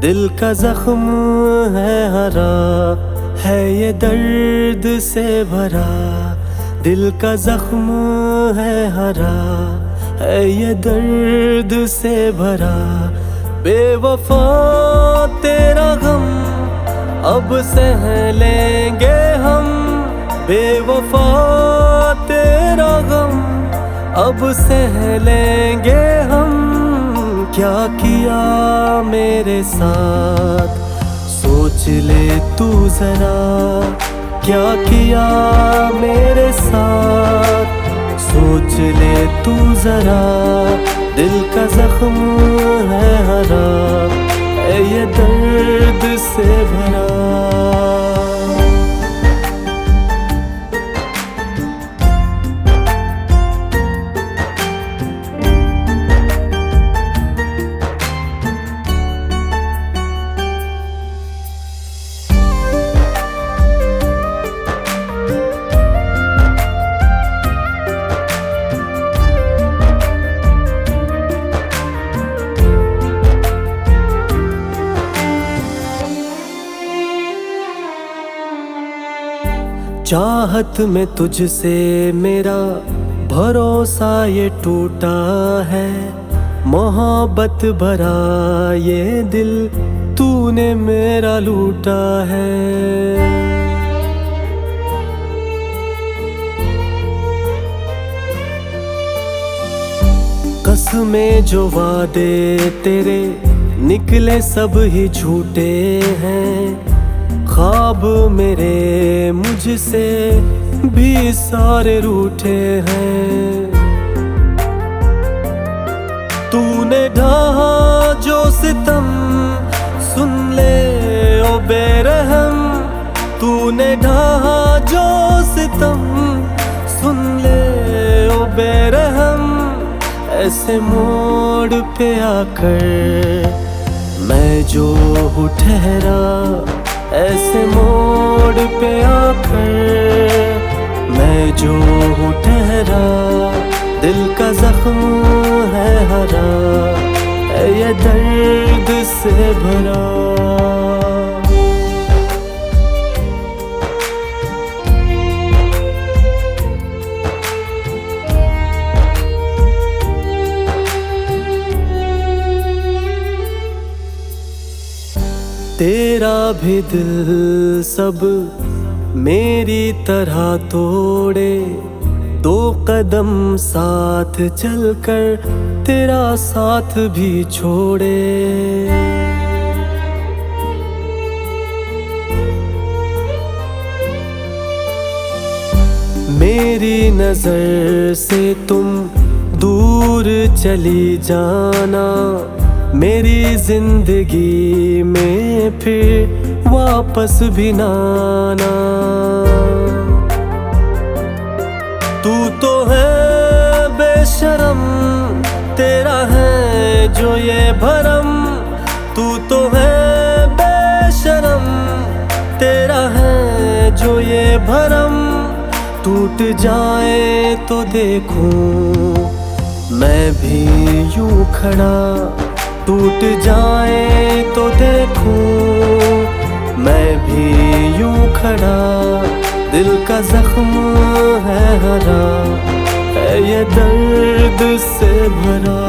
दिल का जख्म है हरा, है ये दर्द से भरा। दिल का जख्म है हरा, है ये दर्द से भरा। बेवफा तेरा गम अब सह लेंगे हम, बेवफा तेरा गम अब सह लेंगे हम। क्या किया मेरे साथ सोच ले तू जरा, क्या किया मेरे साथ सोच ले तू जरा। दिल का जख्म है हरा, है ये दर्द से भरा। चाहत में तुझसे मेरा भरोसा ये टूटा है। मोहब्बत भरा ये दिल तूने मेरा लूटा है। कसमें जो वादे तेरे निकले सब ही झूठे हैं। ख्वाब मेरे मुझसे भी सारे रूठे हैं। तूने ढहा जो सितम सुन ले ओ बेरहम, तूने ढहा जो सितम सुन ले ओ बेरहम। ऐसे मोड़ पे आकर मैं जो हूँ ठहरा, ऐसे मोड़ पे आकर मैं जो हूँ ठहरा। दिल का जख्म है हरा, है ये दर्द से भरा। तेरा भी दिल सब मेरी तरह तोड़े। दो कदम साथ चलकर तेरा साथ भी छोड़े। मेरी नजर से तुम दूर चली जाना, मेरी जिंदगी में फिर वापस भी ना आना। तू तो है बेशरम, तेरा है जो ये भरम। तू तो है बेशरम, तेरा है जो ये भरम। टूट जाए तो देखूं मैं भी यूं खड़ा, टूट जाए तो देखूं मैं भी यूं खड़ा। दिल का जख्म है हरा, है ये दर्द से भरा।